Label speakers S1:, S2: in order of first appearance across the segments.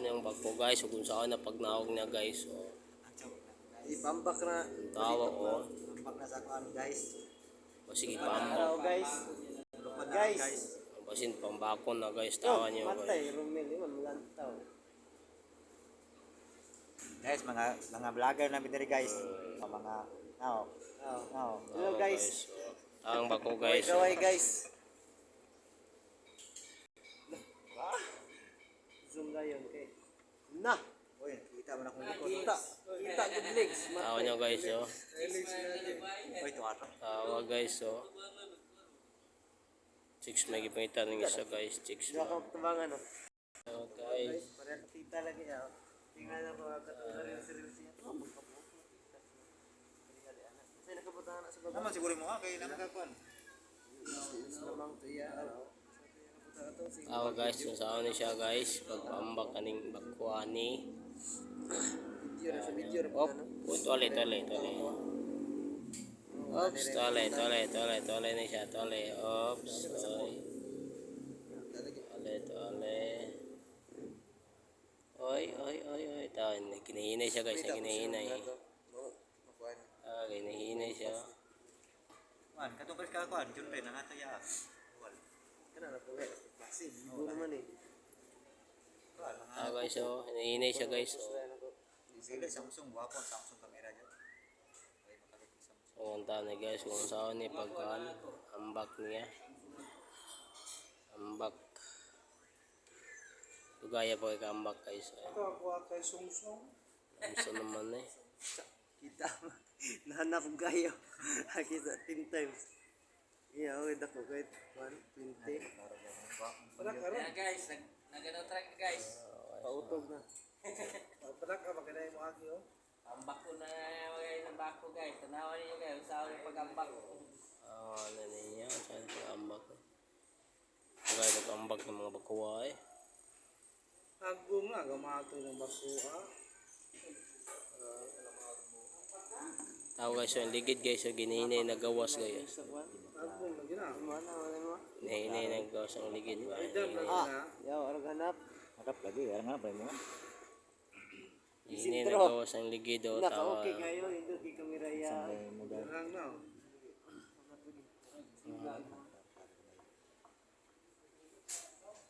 S1: saan yung bag ko guys, o kung saan na pag naog niya guys. O,
S2: ipambak na.
S1: tawa o.
S2: Pambak na sa kuan guys.
S1: O sige, pambak.
S2: Guys. Guys.
S1: Basin pambakon na guys, tawa niyo guys.
S2: Matay, Romel, iman lantaw.
S3: Guys, mga vlogger namin diri guys. Mga
S2: Hello guys.
S1: Ang bag ko guys.
S2: Kaway guys. Zoom gayon kay. Na.
S3: Oy, kita man akong likod.
S2: Kita good legs.
S1: Tawa niyo guys o.
S3: Oy, tuwato.
S1: Tawa guys o. Chicks may gipangitan ng isa guys. Chicks
S2: Dua ka
S1: mo.
S2: tubangan no.
S1: So guys.
S2: Para kita lagi ya. Tingnan ako katulad ng serious niya. Saya nakabutangan na sa baba.
S3: Naman siguro mo kay nang kakuan.
S2: Lamang tuya.
S1: Tawa guys, kung saan ni siya guys. Pagpambak kaning bakwa ni.
S2: Video
S1: Op, tole. Oops, tole ni siya, tole. Oops, tole. Oy. Tawa, kinahinay siya guys, kinahinay. Kinahinay siya.
S3: Man, katong ka kakuan, jud rin ang ato ya. Wal.
S2: Kana na po eh. Kasi bigo naman eh.
S1: Tawa guys, oh, kinahinay siya guys.
S3: Sila Samsung wapo Samsung camera jud. Ay makabit Samsung.
S1: So, ang tanay guys, kung saan ni pagkaan, ambak niya. Ambak. Tugaya po kay ambak guys.
S2: Ito ako kay Sungsong.
S1: Gusto naman eh.
S2: Kita nahanap ko kayo. Kita 10 times. Iya, okay dako kahit 120. Para karon.
S4: Ya guys, nagano track guys.
S2: Pautog na. Para ka magkanay mo agi oh.
S4: Ambak ko na mga ng bako guys. Tanawan niyo guys, sa ulit pag-ambak.
S1: Ano niya, saan siya ambak eh. Tugaya pag-ambak ng mga bakuwa eh.
S2: Agum na gamato ng bakuha.
S1: Tao guys, yung ligid guys, yung ginihinay na gawas guys.
S2: Agum na gina. Mana mo?
S1: Ginihinay na gawas ang ligid.
S2: Yaw arag hanap.
S3: Harap lagi, nga ba mo?
S1: Ginihinay na gawas ang ligid o tawa.
S2: Naka-okay kayo, hindi di kamera ya. Hang na.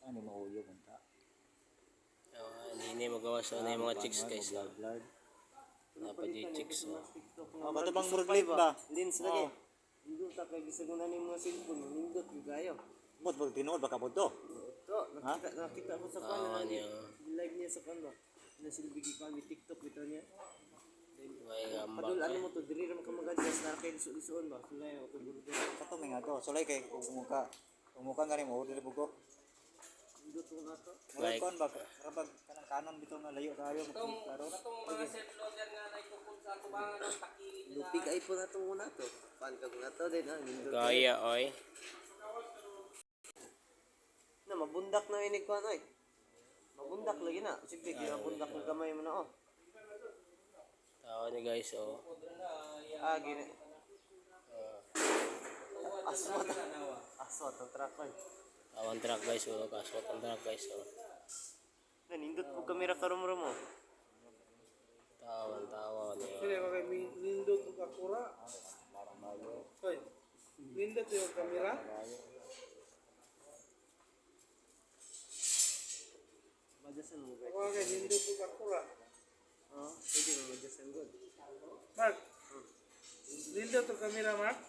S3: Ano mo uyo punta?
S1: Hindi magawas o na yung mga chicks guys. Dapat yung chicks o.
S3: Bato bang murag live ba?
S2: Lens lagi. Hindi ta kay gisagunan ni mo cellphone, nindot gyud kayo.
S3: Bot bag tinuod baka bodto.
S2: To, nakita ko sa
S1: Tawa
S2: kanal.
S1: niya.
S2: Live niya sa kanal. Na silbigi pa ni TikTok bitaw niya.
S1: May ambak
S2: Padul ano
S1: eh.
S2: mo to, dili ra man ka magadjas na kay lisuon ba. Sulay ako buldo.
S3: Kato may nga to. Sulay kay umuka nga rin mo dili bugok.
S2: Nindot ko na to.
S3: Murag kon ba? Karabag kanang kanon bitaw nga layo kayo klaro.
S4: Katong mga self-loader nga naikukod sa kubangan ng takili nila.
S2: Lupig ay po na to muna to. Pan ka na to din ha. Nindot.
S1: Gaya oy.
S2: Na mabundak na ini ko oy. Mabundak lagi na. Sige, mabundak ng kamay mo na oh.
S1: Tawa ni guys o.
S2: Gini. Aswat. Aswat ang truck oy.
S1: Tawan truck guys o. Kaswat ang truck guys o.
S2: Nindot po kamera karum-rum mo.
S1: Tawa niya.
S5: Kaya kay nindot ko kakura. Hoy. Nindot yung kamera.
S2: Madyasan mo guys.
S5: Ako kay nindot ko kakura.
S2: Oh, pwede mo madyasan good.
S5: Mark. Nindot yung kamera, Mark.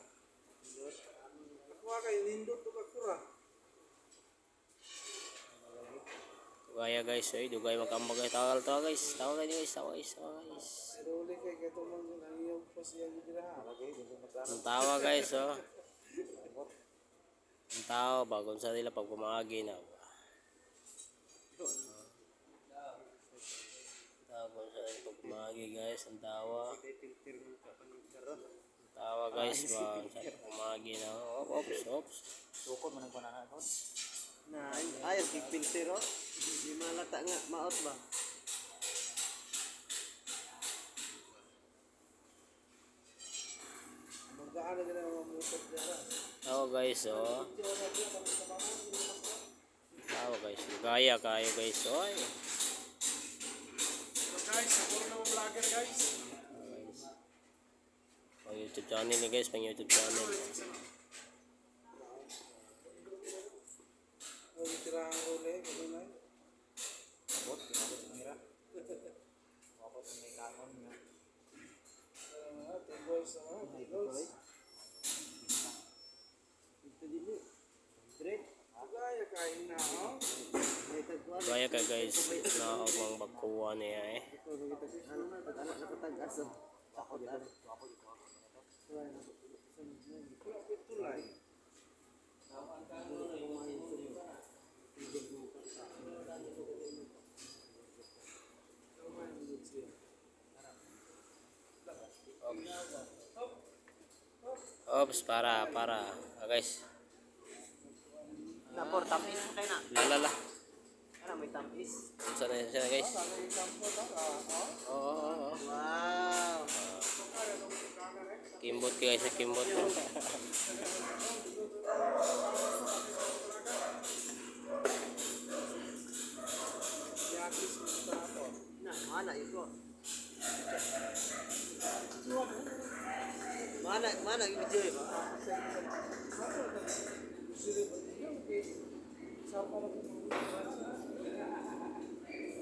S5: Ako kay nindot ko kakura.
S1: Gaya guys oy. Dugay magkambag guys. Tawa guys. Tawa guys.
S5: Pero uli kay katumang ang iyong pasiyang gidirahan.
S1: Ang tawa guys o. Ang tawa ba kung saan nila pag pumagi na. Tawa kung saan nila pag pumagi guys. Ang tawa. Ang tawa guys ba. Kung saan pumagi na. Oops.
S3: Sukod man ang panana kon.
S2: Na ayos kay filter oh. Di malata nga maot ba.
S5: Magkaan na gina mga musot dyan.
S1: Tawa guys o. Tawa guys. Gaya kayo guys oy.
S5: Guys, ako rin naman vlogger guys.
S1: Pang YouTube channel ni guys, pang YouTube channel.
S5: Oh, tira ang role, gano'n na.
S3: Abot, kinabot sa kamera. Wapot may kanon nga.
S5: Tables naman, tables.
S2: Ito dili. Straight.
S5: Gaya kain na, oh.
S2: May tagkuhan.
S1: Gaya ka guys, naawang bagkuha niya eh.
S2: Ito, anak na patag-aso. Ako dito.
S5: Ito lang.
S1: Ops, para. Ah, guys.
S2: Napor, tamis mo kayo na.
S1: Lalala.
S2: Ano, may tamis.
S1: Saan na siya guys? Oo.
S2: Wow.
S1: Kimbot guys, kimbot.
S5: Yakis mo sa ako.
S2: Na, mana yun ko. Mana yung video ba?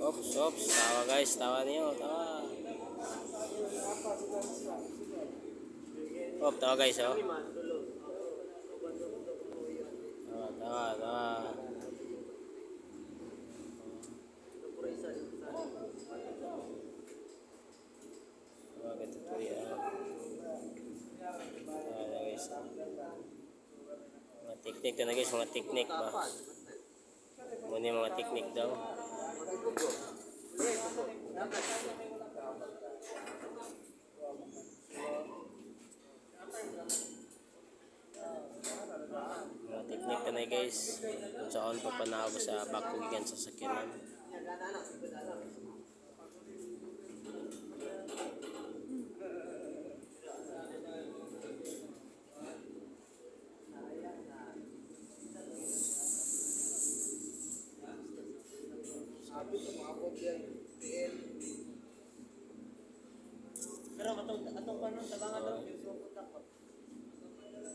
S1: Ops. Tawa guys, tawa niyo, tawa. Tawa guys, oh. Tawa. Tawa kita kuya. Tawa guys. Mga teknik na guys, mga teknik ba? Muna yung mga teknik daw. Mga teknik na guys, kung saan papanawa sa bakugigan sa sakyanan.
S5: Sabi ko, maabot yan. PL.
S2: Pero atong kanon tabangan daw.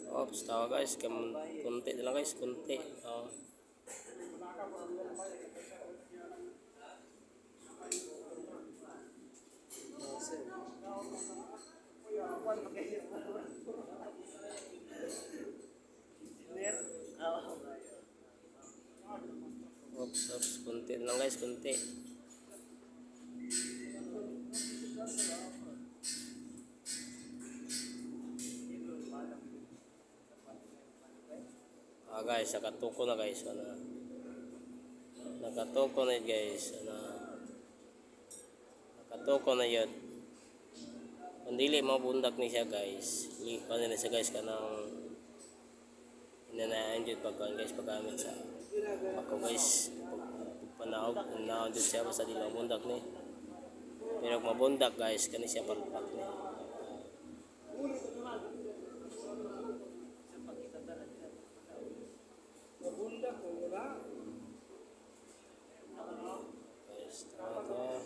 S1: Ops, tawa guys, kunti na lang guys, kunti. Oh. Ops, kunti na lang guys, kunti. Guys, nakatuko na guys. Nakatuko na guys. Nakatuko na yun. Kung dili mabundak ni siya guys. Ano na siya guys kanang inanayan dyan guys paggamit sa ako guys. Panaog dyan siya basta dili mabundak ni. Pero kung mabundak guys, kani siya palpak ni.
S5: Mabunda ko, wala.
S1: Guys, tama.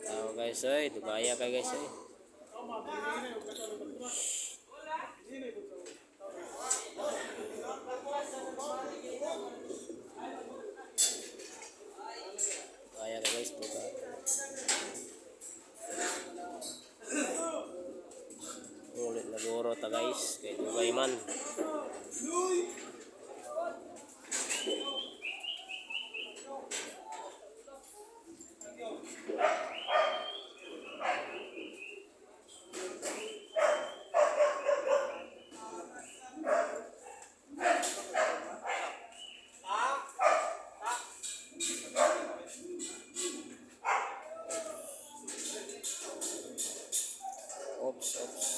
S1: Tao guys, oy, dugaya ka guys, oy. Dugaya ka guys, dugaya. Ulit na guro ta guys, kay dugay man. Ops.